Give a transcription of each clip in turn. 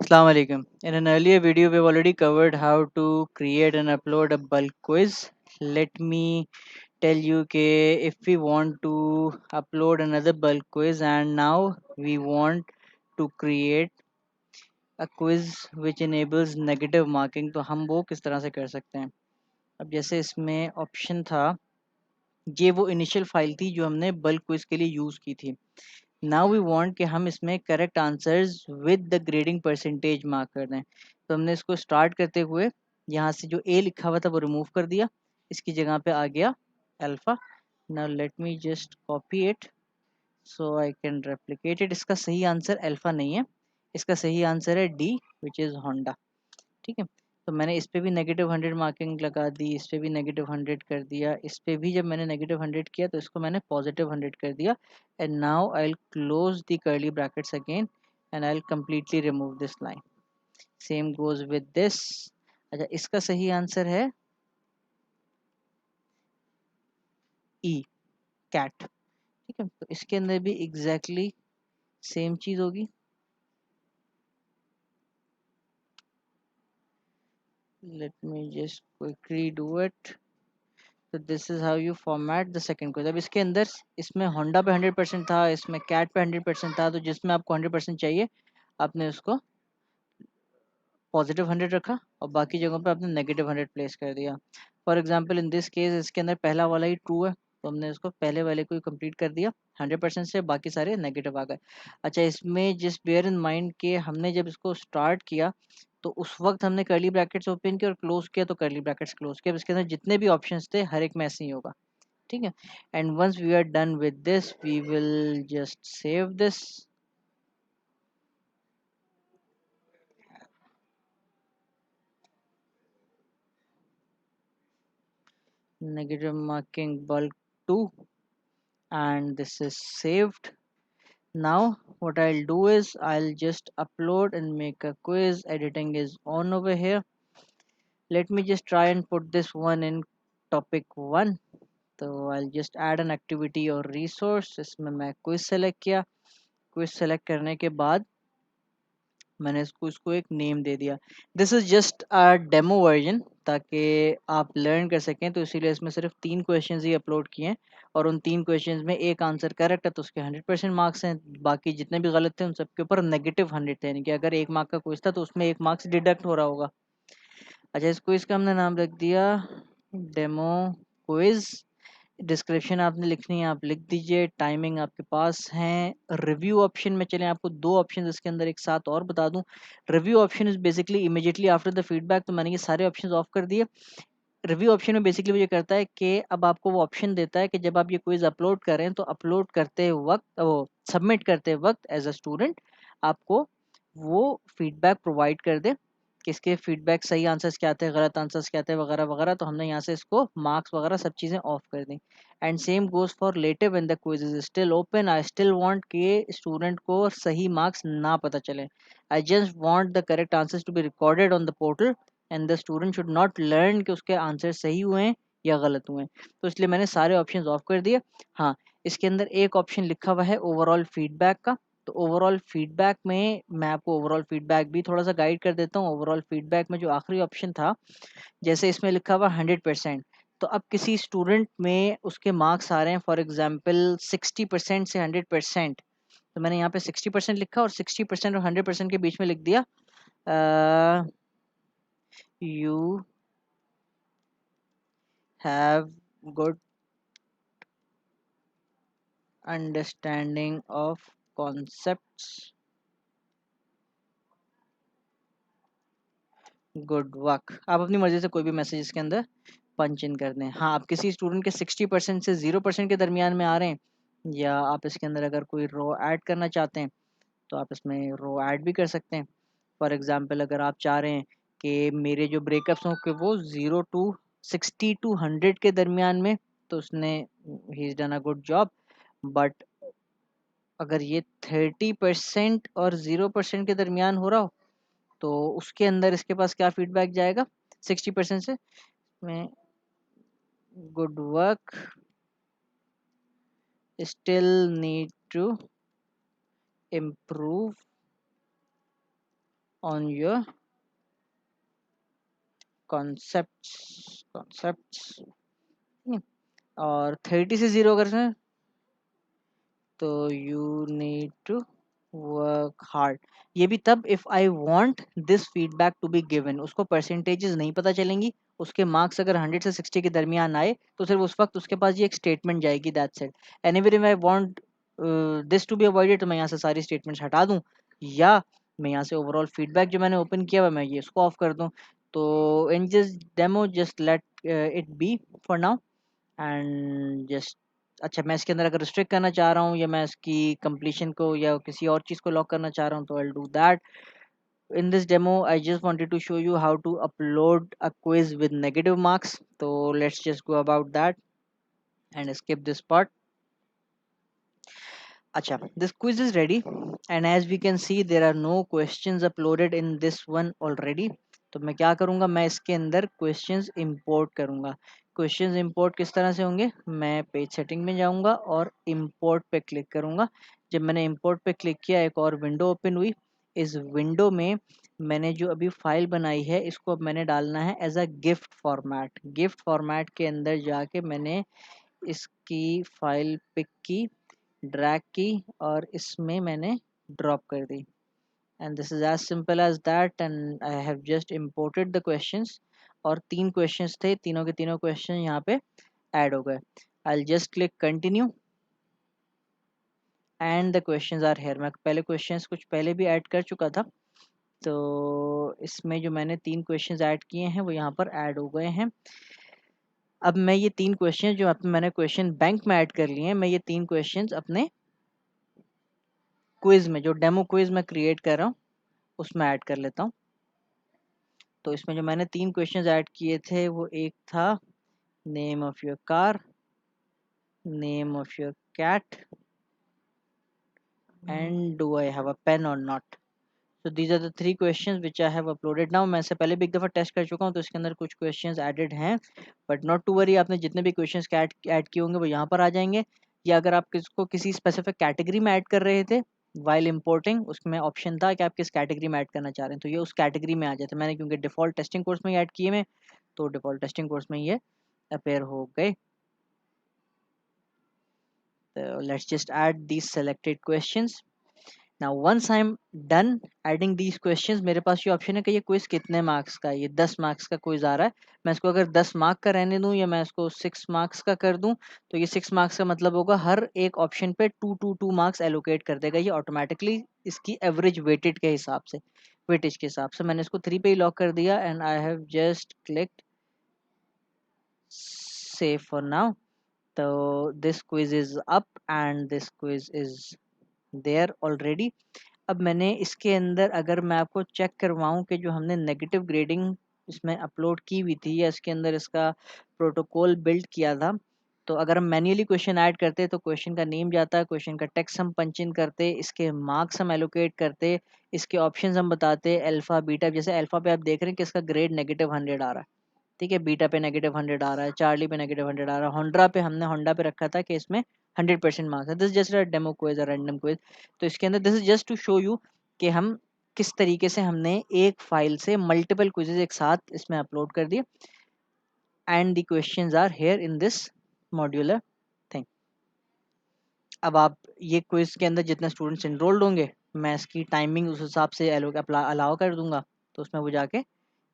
Assalamu alaikum. In an earlier video, we've already covered how to create and upload a bulk quiz. Let me tell you that if we want to upload another bulk quiz and now we want to create a quiz which enables negative marking, तो हम वो किस तरह से कर सकते हैं? अब जैसे इसमें ऑप्शन था, ये वो इनिशियल फाइल थी जो हमने बल्क क्विज के लिए यूज़ की थी. नाउ वी वांट कि हम इसमें correct answers with the grading percentage mark कर दें. तो हमने इसको स्टार्ट करते हुए यहाँ से जो ए लिखा हुआ था वो रिमूव कर दिया, इसकी जगह पे आ गया alpha. Now let me just copy it so I can replicate it. इसका सही आंसर अल्फा नहीं है, इसका सही आंसर है डी विच इज़ होंडा. ठीक है, तो मैंने इस पे भी -100 मार्किंग लगा दी, इस पे भी -100 कर दिया, इस पे भी जब मैंने -100 किया तो इसको मैंने +100 कर दिया. And now I will close the curly brackets again and I will completely remove this line. Same goes with this. अच्छा, इसका सही आंसर है ई, कैट. ठीक है, तो इसके अंदर भी एग्जैक्टली सेम चीज होगी. Let me just quickly do it. तो this is how you format the second question. अब इसके अंदर इसमें होंडा पे 100% था, इसमें कैट पे 100% था, तो जिसमें आपको 100% चाहिए आपने उसको +100 रखा और बाकी जगहों पे आपने -100 प्लेस कर दिया. For example in this case इसके अंदर पहला वाला ही ट्रू है, तो हमने इसको पहले वाले को ही कंप्लीट कर दिया 100% से, बाकी सारे नेगेटिव आ गए. अच्छा, इसमें जिस बेयर इन माइंड के हमने जब इसको स्टार्ट किया तो उस वक्त हमने कर्ली ब्रैकेट्स ओपन किया और क्लोज किया तो कर्ली ब्रैकेट्स क्लोज किया. अब इसके अंदर जितने भी ऑप्शंस थे हर एक में ऐसे ही होगा. ठीक है, and once we are done with this we will just save this. Negative marking bulk 2 and this is saved. Now what I'll do is I'll just upload and make a quiz. Editing is on over here. Let me just try and put this one in topic 1. So I'll just add an activity or resource. इसमें मैं quiz select किया. Quiz select करने के बाद मैंने इसको एक name दे दिया. This is just a demo version ताकि आप लर्न कर सकें, तो इसीलिए इसमें सिर्फ 3 क्वेश्चंस ही अपलोड किए हैं और उन 3 क्वेश्चंस में एक आंसर करेक्ट है तो उसके 100% मार्क्स हैं, बाकी जितने भी गलत थे उन सब के ऊपर -100 थे, यानी कि अगर 1 मार्क का क्विज था तो उसमें 1 मार्क्स डिडक्ट हो रहा होगा. अच्छा, इस क्विज का हमने नाम रख दिया डेमो क्विज. डिस्क्रिप्शन आपने लिखनी है, आप लिख दीजिए. टाइमिंग आपके पास है. रिव्यू ऑप्शन में चलें, आपको 2 ऑप्शन इसके अंदर एक साथ और बता दूं. Review option is basically immediately after the feedback, तो मैंने ये सारे ऑप्शंस ऑफ कर दिए. रिव्यू ऑप्शन में बेसिकली वो ये करता है कि अब आपको वो ऑप्शन देता है कि जब आप ये क्विज अपलोड करें तो अपलोड करते वक्त वो सबमिट करते वक्त एज अ स्टूडेंट आपको वो फीडबैक प्रोवाइड कर दे कि इसके फीडबैक सही आंसर्स क्या थे, गलत आंसर्स क्या थे, वगैरह वगैरह. तो हमने यहाँ से इसको मार्क्स वगैरह सब चीज़ें ऑफ कर दी. And same goes for later when the quiz is still open. I still want कि स्टूडेंट को सही मार्क्स ना पता चले. I just want the correct answers to be recorded on the portal and the student should not learn कि उसके answer सही हुए हैं या गलत हुए हैं. तो इसलिए मैंने सारे ऑप्शंस ऑफ कर दिए. हाँ, इसके अंदर एक ऑप्शन लिखा हुआ है ओवरऑल फीडबैक का. तो ओवरऑल फीडबैक में मैं आपको ओवरऑल फीडबैक भी थोड़ा सा गाइड कर देता हूँ. ओवरऑल फीडबैक में जो आखिरी ऑप्शन था, जैसे इसमें लिखा हुआ 100%, तो अब किसी स्टूडेंट में उसके मार्क्स आ रहे हैं फॉर एग्जाम्पल 60% से 100%, तो मैंने यहाँ पे 60% लिखा और 60% और 100% के बीच में लिख दिया you have good understanding of concepts, good work. आप अपनी मर्जी से कोई भी मैसेज इसके अंदर पंच इन कर दें. हाँ, आप किसी स्टूडेंट के 60% से 0% के दरमियान में आ रहे हैं, या आप इसके अंदर अगर कोई रो ऐड करना चाहते हैं तो आप इसमें रो ऐड भी कर सकते हैं. फॉर एग्जांपल अगर आप चाह रहे हैं कि मेरे जो ब्रेकअप्स हों कि वो 0 to 60 to 100 के दरमियान में, तो उसने he is done a good job. But अगर ये 30% और 0% के दरमियान हो रहा हो तो उसके अंदर इसके पास क्या फीडबैक जाएगा 60% से में good work, still need to improve on your concepts और 30 से 0 करना है तो you need to work hard. ये भी तब if I want this feedback to be given. उसको परसेंटेजेस नहीं पता चलेंगी, उसके मार्क्स अगर 100 से 60 के दरमियान आए तो सिर्फ उस वक्त उसके पास ये एक स्टेटमेंट जाएगी, that's it. Anywhere if I want this to be avoided तो मैं यहाँ से सारी स्टेटमेंट्स हटा दूँ, या मैं यहाँ से ओवरऑल फीडबैक जो मैंने ओपन किया हुआ मैं ये इसको ऑफ कर दूँ। तो in this demo just let it be for now and just, अच्छा मैं इसके अंदर अगर रिस्ट्रिक्ट करना चाह रहा हूँ या मैं इसकी कंप्लीशन को या किसी और चीज़ को लॉक करना चाह रहा हूँ तो I do that. In this demo I just wanted to show you how to upload a quiz with negative marks, so let's just go about that and skip this part. Acha, this quiz is ready and as we can see there are no questions uploaded in this one already. तो मैं क्या करूँगा, मैं इसके अंदर questions import करूँगा। questions import किस तरह से होंगे, मैं पेज सेटिंग में जाऊँगा और import पे क्लिक करूँगा। जब मैंने import पे क्लिक किया एक और विंडो ओपन हुई। इस विंडो में मैंने जो अभी फाइल बनाई है इसको अब मैंने डालना है as a gift format. Gift format के अंदर जाके मैंने इसकी फाइल पिक की, ड्रैग की और इसमें मैंने ड्रॉप कर दी and this is as simple as that and I have just imported the questions. और 3 क्वेश्चंस थे, तीनों के तीनों क्वेश्चन यहाँ पे ऐड हो गए। I just click continue and the questions are here. मैं पहले क्वेश्चंस कुछ पहले भी ऐड कर चुका था, तो इसमें जो मैंने 3 क्वेश्चंस ऐड किए हैं वो यहाँ पर ऐड हो गए हैं। अब मैं ये 3 क्वेश्चन जो मैंने क्वेश्चन बैंक में ऐड कर लिए हैं, मैं ये 3 क्वेश्चंस अपने क्विज में, जो डेमो क्विज मैं क्रिएट कर रहा हूँ उसमें ऐड कर लेता हूँ। तो इसमें जो मैंने 3 क्वेश्चंस ऐड किए थे वो एक था name of your car, name of your cat and do I have a pen और not. So these are the 3 questions which I have uploaded now। मैं इससे पहले भी एक दफ़ा टेस्ट कर चुका हूँ तो इसके अंदर कुछ questions added हैं, बट नॉट टू वरी, आपने जितने भी questions ऐड किए होंगे वो यहाँ पर आ जाएंगे। या अगर आप किसको किसी स्पेसिफिक कैटेगरी में ऐड कर रहे थे वाइल इम्पोर्टिंग, उसमें ऑप्शन था कि आप किस कैटेगरी में ऐड करना चाह रहे हैं, तो ये उस कैटेगरी में आ जाते। मैंने क्योंकि डिफ़ॉल्ट टेस्टिंग कोर्स में ऐड किए मैं, तो डिफ़ॉल्ट टेस्टिंग कोर्स में ये अपेयर हो गए। तो let's just add these selected questions। Now once I'm done adding these questions, मेरे पास ये ऑप्शन है कि ये क्विज कितने मार्क्स का है। ये 10 मार्क्स का क्विज आ रहा है। मैं इसको अगर 10 मार्क का रहने दूं या मैं इसको 6 मार्क्स का कर दूं तो ये 6 मार्क्स का मतलब होगा हर एक ऑप्शन पे 2 मार्क्स एलोकेट कर देगा ये ऑटोमेटिकली, इसकी एवरेज वेटेड के हिसाब से, वेटेज के हिसाब से। मैंने इसको 3 पे ही लॉक कर दिया and I have just clicked save for now. तो this quiz is up and this quiz is there already. अब मैंने इसके अंदर अगर मैं आपको चेक करवाऊँ कि जो हमने नेगेटिव ग्रेडिंग इसमें अपलोड की हुई थी या इसके अंदर इसका प्रोटोकॉल बिल्ड किया था, तो अगर हम मैन्युअली क्वेश्चन ऐड करते तो क्वेश्चन का नेम जाता, क्वेश्चन का टेक्स्ट हम पंच इन करते, इसके मार्क्स हम एलोकेट करते, इसके ऑप्शंस हम बताते, अल्फा बीटा। जैसे अल्फा पे आप देख रहे हैं कि इसका ग्रेड -100 आ रहा है, ठीक है, बीटा पे -100 आ रहा है, चार्ली पे -100 आ रहा है, होंडा पे हमने होंडा पे रखा था कि इसमें 100% मार्क्स है। This just a demo quiz, a random quiz. तो इसके अंदर this is just to show you कि हम किस तरीके से हमने एक फाइल से मल्टीपल क्विजेज एक साथ इसमें अपलोड कर दिए and the questions are here in this modular thing. अब आप ये क्विज के अंदर जितने स्टूडेंट्स इनरोल्ड होंगे मैं इसकी टाइमिंग उस हिसाब से अलाउ कर दूंगा, तो उसमें वो जाके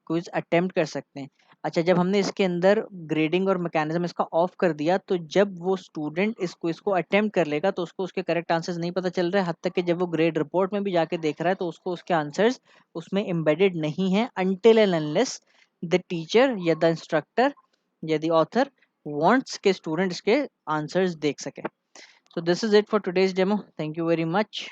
क्विज अटेम्प्ट कर सकते हैं। अच्छा, जब हमने इसके अंदर ग्रेडिंग और मैकेनिज्म इसका ऑफ कर दिया तो जब वो स्टूडेंट इस क्विज को अटेम्प्ट कर लेगा तो उसको उसके करेक्ट आंसर्स नहीं पता चल रहा है, हद तक कि जब वो ग्रेड रिपोर्ट में भी जाके देख रहा है तो उसको उसके आंसर्स उसमें एम्बेडेड नहीं है until and unless the teacher या द इंस्ट्रक्टर या द ऑथर वांट्स के स्टूडेंट इसके आंसर्स देख सके। So this is it for today's demo. Thank you very much.